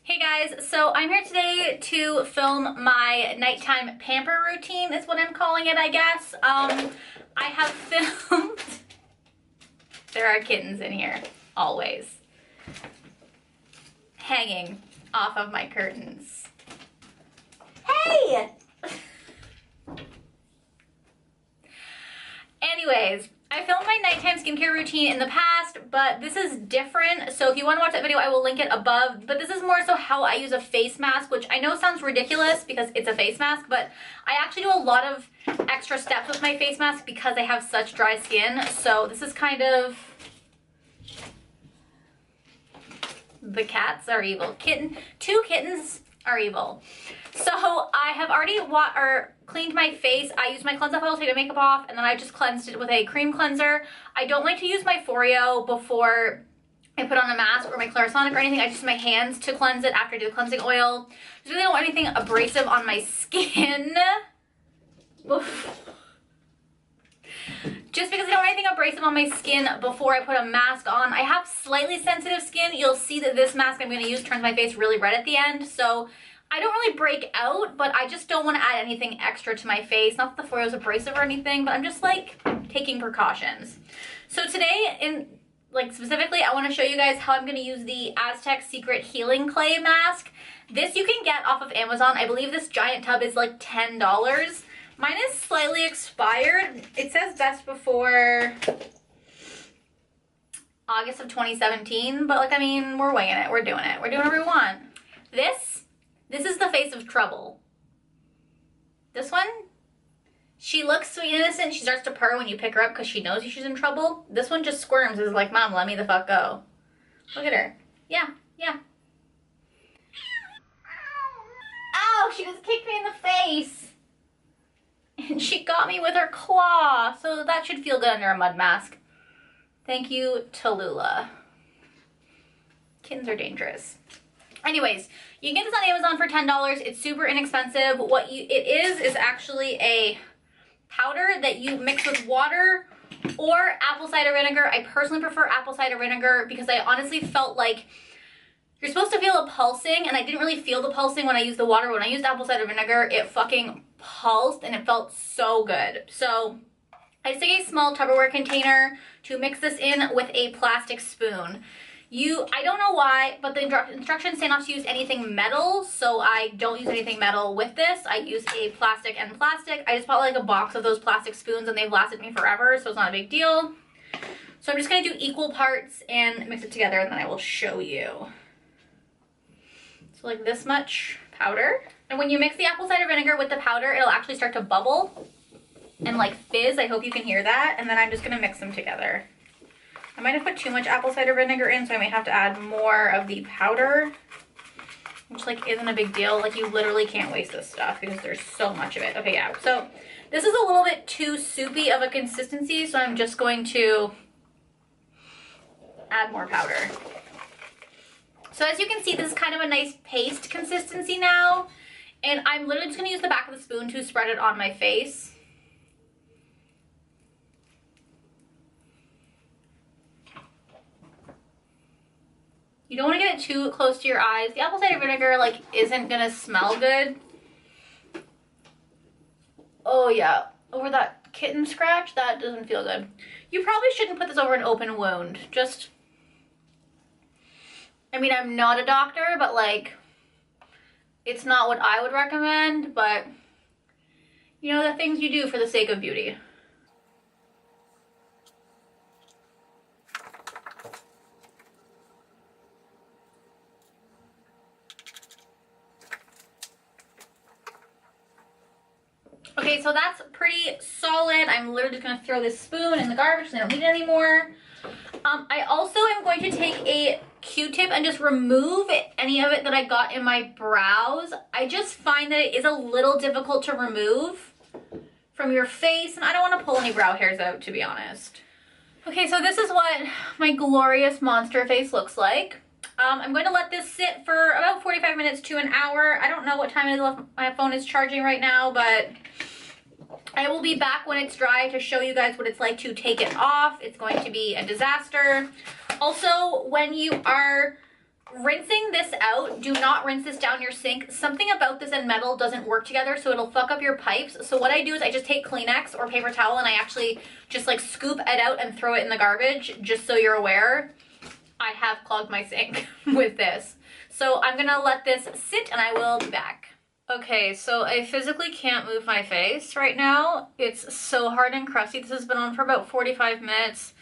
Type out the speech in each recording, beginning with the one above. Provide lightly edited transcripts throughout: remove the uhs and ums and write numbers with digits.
Hey guys, so I'm here today to film my nighttime pamper routine is what I'm calling it, I guess. I have filmed, there are kittens in here, always, hanging off of my curtains. Hey! Anyways, I filmed my nighttime skincare routine in the past, but this is different. So if you want to watch that video, I will link it above. But this is more so how I use a face mask, which I know sounds ridiculous because it's a face mask, but I actually do a lot of extra steps with my face mask because I have such dry skin. So this is kind of... The cats are evil. Two kittens are evil. So I have already cleaned my face. I used my cleanse off oil to take the makeup off, and then I just cleansed it with a cream cleanser. I don't like to use my Foreo before I put on a mask or my Clarisonic or anything. I just use my hands to cleanse it after I do the cleansing oil. I really don't want anything abrasive on my skin. Just because I don't want anything abrasive on my skin before I put a mask on. I have slightly sensitive skin. You'll see that this mask I'm going to use turns my face really red at the end. So I don't really break out, but I just don't want to add anything extra to my face. Not that the Foreo is abrasive or anything, but I'm just like taking precautions. So today, specifically, I want to show you guys how I'm going to use the Aztec Secret Healing Clay Mask. This you can get off of Amazon. I believe this giant tub is like $10. Mine is slightly expired. It says best before August of 2017, but like, I mean, we're winging it. We're doing it. We're doing whatever we want. This is the face of trouble. This one, she looks sweet and innocent. She starts to purr when you pick her up because she knows she's in trouble. This one just squirms. Is like, Mom, let me the fuck go. Look at her. Yeah, yeah. Ow, she just kicked me in the face. And she got me with her claw. So that should feel good under a mud mask. Thank you, Tallulah. Kittens are dangerous. Anyways, you can get this on Amazon for $10. It's super inexpensive. It is actually a powder that you mix with water or apple cider vinegar. I personally prefer apple cider vinegar because I honestly felt like you're supposed to feel a pulsing, and I didn't really feel the pulsing when I used the water. When I used apple cider vinegar, it fucking pulsed and it felt so good. So I just take a small Tupperware container to mix this in with a plastic spoon. I don't know why, but the instructions say not to use anything metal, so I don't use anything metal with this. I use a plastic and plastic. I just bought like a box of those plastic spoons and they've lasted me forever, so it's not a big deal. So I'm just gonna do equal parts and mix it together, and then I will show you. So like this much powder. And when you mix the apple cider vinegar with the powder, it'll actually start to bubble and like fizz. I hope you can hear that. And then I'm just gonna mix them together. I might have put too much apple cider vinegar in, so I might have to add more of the powder, which like isn't a big deal. Like, you literally can't waste this stuff because there's so much of it. Okay, yeah. So this is a little bit too soupy of a consistency, so I'm just going to add more powder. So as you can see, this is kind of a nice paste consistency now, and I'm literally just going to use the back of the spoon to spread it on my face. You don't want to get it too close to your eyes. The apple cider vinegar, like, isn't gonna smell good. Oh yeah, over that kitten scratch, that doesn't feel good. You probably shouldn't put this over an open wound. Just, I mean, I'm not a doctor, but like, it's not what I would recommend, but you know, the things you do for the sake of beauty. Okay, so that's pretty solid. I'm literally just gonna throw this spoon in the garbage because I don't need it anymore. I also am going to take a Q-tip and just remove any of it that I got in my brows. I just find that it is a little difficult to remove from your face, and I don't want to pull any brow hairs out, to be honest. Okay, so this is what my glorious monster face looks like. I'm going to let this sit for about 45 minutes to an hour. I don't know what time it is. My phone is charging right now, but I will be back when it's dry to show you guys what it's like to take it off. It's going to be a disaster. Also, when you are rinsing this out, do not rinse this down your sink. Something about this and metal doesn't work together, so it'll fuck up your pipes. So what I do is I just take Kleenex or paper towel and I actually just like scoop it out and throw it in the garbage, just so you're aware. I have clogged my sink with this. So I'm gonna let this sit and I will be back. Okay, so I physically can't move my face right now. It's so hard and crusty. This has been on for about 45 minutes.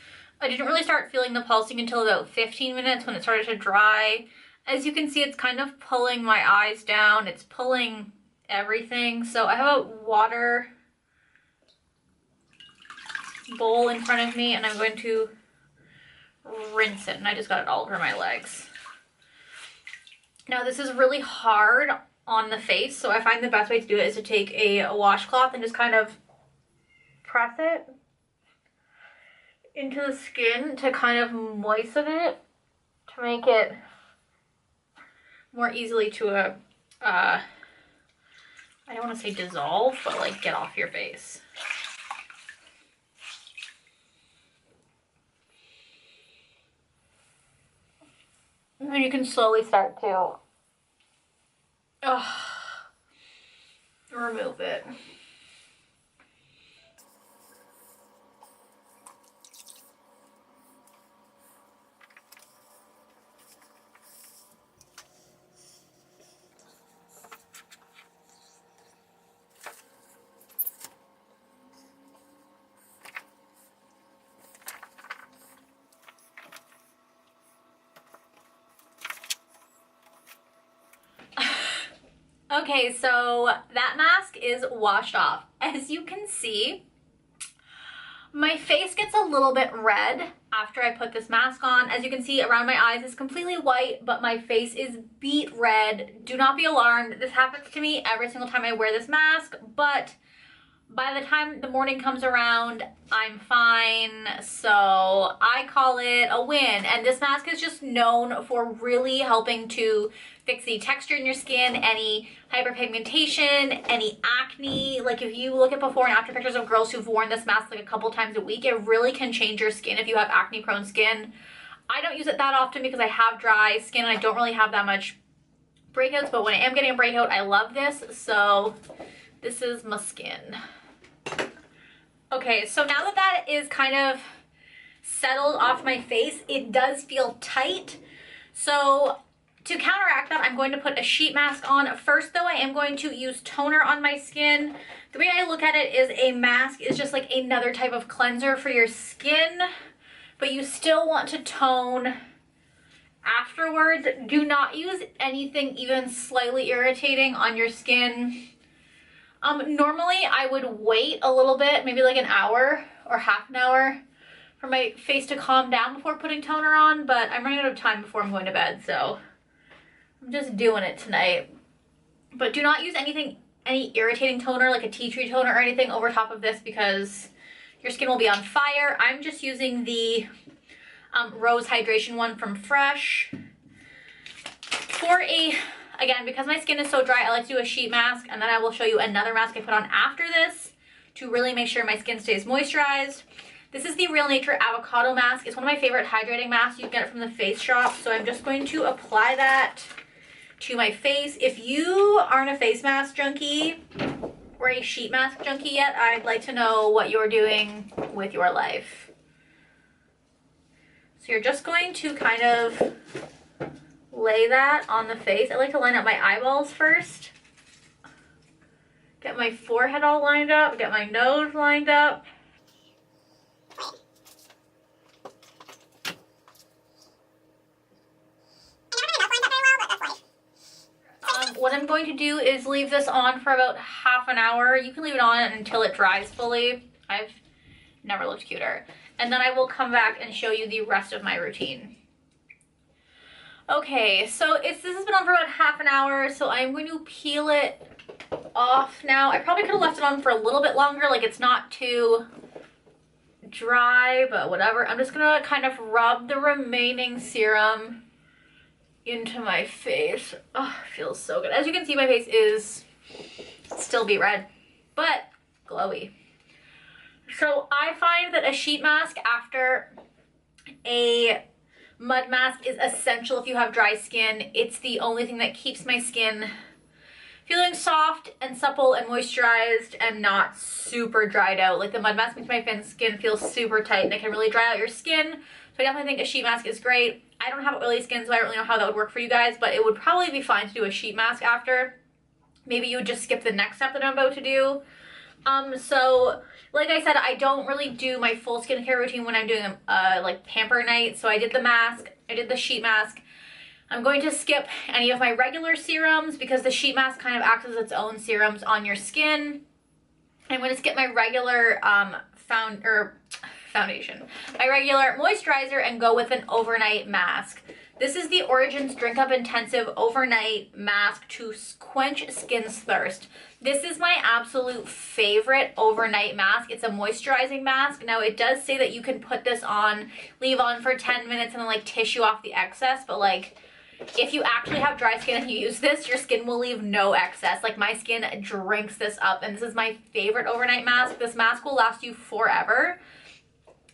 I didn't really start feeling the pulsing until about 15 minutes when it started to dry. As you can see, it's kind of pulling my eyes down. It's pulling everything. So I have a water bowl in front of me and I'm going to rinse it. And I just got it all over my legs. Now this is really hard on the face, so I find the best way to do it is to take a washcloth and just kind of press it into the skin to kind of moisten it to make it more easily to I don't want to say dissolve, but like get off your face. And then you can slowly start to remove it. Okay, so that mask is washed off. As you can see, my face gets a little bit red after I put this mask on. As you can see, around my eyes is completely white, but my face is beet red. Do not be alarmed. This happens to me every single time I wear this mask, but by the time the morning comes around, I'm fine. So I call it a win. And this mask is just known for really helping to fix the texture in your skin, any hyperpigmentation, any acne. Like if you look at before and after pictures of girls who've worn this mask like a couple times a week, it really can change your skin if you have acne prone skin. I don't use it that often because I have dry skin and I don't really have that much breakouts, but when I am getting a breakout, I love this. So this is my skin. Okay, so now that that is kind of settled off my face, it does feel tight. So to counteract that, I'm going to put a sheet mask on. First though, I am going to use toner on my skin. The way I look at it is a mask is just like another type of cleanser for your skin, but you still want to tone afterwards. Do not use anything even slightly irritating on your skin. Normally I would wait a little bit, maybe like an hour or half an hour for my face to calm down before putting toner on, but I'm running out of time before I'm going to bed, so I'm just doing it tonight. But do not use any irritating toner like a tea tree toner or anything over top of this because your skin will be on fire. I'm just using the Rose Hydration one from Fresh. Again, because my skin is so dry, I like to do a sheet mask, and then I will show you another mask I put on after this to really make sure my skin stays moisturized. This is the Real Nature Avocado mask. It's one of my favorite hydrating masks. You can get it from the Face Shop. So I'm just going to apply that to my face. If you aren't a face mask junkie or a sheet mask junkie yet, I'd like to know what you're doing with your life. So you're just going to kind of lay that on the face. I like to line up my eyeballs first. Get my forehead all lined up. Get my nose lined up. What I'm going to do is leave this on for about half an hour. You can leave it on until it dries fully. I've never looked cuter. And then I will come back and show you the rest of my routine. Okay, so this has been on for about half an hour, so I'm going to peel it off now. I probably could have left it on for a little bit longer, like it's not too dry, but whatever. I'm just gonna kind of rub the remaining serum into my face. Oh, it feels so good. As you can see, my face is still beet red, but glowy. So I find that a sheet mask after a mud mask is essential if you have dry skin. It's the only thing that keeps my skin feeling soft and supple and moisturized and not super dried out. Like the mud mask makes my skin feel super tight and it can really dry out your skin. So I definitely think a sheet mask is great. I don't have oily skin, so I don't really know how that would work for you guys, but it would probably be fine to do a sheet mask after. Maybe you would just skip the next step that I'm about to do. So like I said, I don't really do my full skincare routine when I'm doing like pamper night. So I did the mask, I did the sheet mask. I'm going to skip any of my regular serums because the sheet mask kind of acts as its own serums on your skin. I'm going to skip my regular foundation, my regular moisturizer, and go with an overnight mask. This is the Origins Drink Up Intensive Overnight Mask to quench skin's thirst. This is my absolute favorite overnight mask. It's a moisturizing mask. Now it does say that you can put this on, leave on for 10 minutes and then like tissue off the excess, but like if you actually have dry skin and you use this, your skin will leave no excess. Like my skin drinks this up, and this is my favorite overnight mask. This mask will last you forever.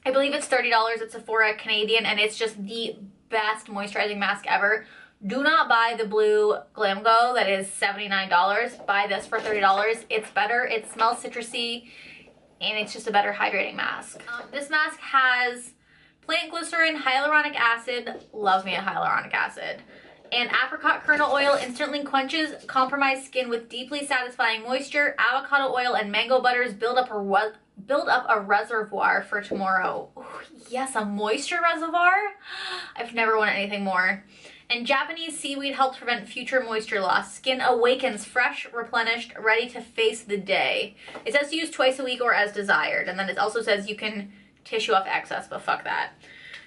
I believe it's $30 at Sephora Canadian, and it's just the best moisturizing mask ever. Do not buy the blue Glam Glow that is $79. Buy this for $30. It's better, it smells citrusy, and it's just a better hydrating mask. This mask has plant glycerin, hyaluronic acid, love me a hyaluronic acid, and apricot kernel oil. Instantly quenches compromised skin with deeply satisfying moisture. Avocado oil and mango butters build up a reservoir for tomorrow. Ooh, yes, a moisture reservoir. I've never wanted anything more. And Japanese seaweed helps prevent future moisture loss. Skin awakens fresh, replenished, ready to face the day. It says to use twice a week or as desired, and then it also says you can tissue off excess, but fuck that.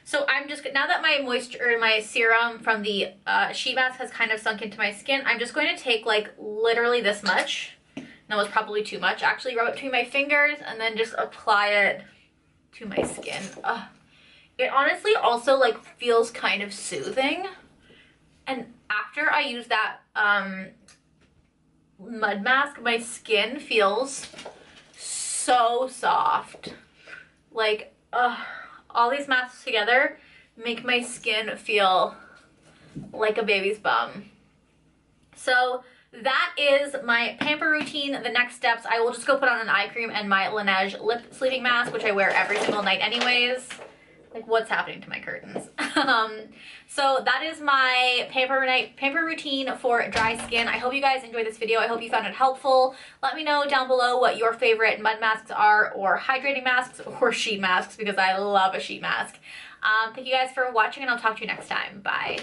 So I'm just, now that my moisture, my serum from the sheet mask has kind of sunk into my skin, I'm just going to take like literally this much. That was probably too much. Actually, rub it between my fingers and then just apply it to my skin. It honestly also like feels kind of soothing. And after I use that mud mask, my skin feels so soft. Like, all these masks together make my skin feel like a baby's bum. So that is my pamper routine. The next steps, I will just go put on an eye cream and my Laneige lip sleeping mask, which I wear every single night anyways. Like, what's happening to my curtains? So that is my pamper routine for dry skin. I hope you guys enjoyed this video. I hope you found it helpful. Let me know down below what your favorite mud masks are, or hydrating masks, or sheet masks, because I love a sheet mask. Thank you guys for watching, and I'll talk to you next time. Bye.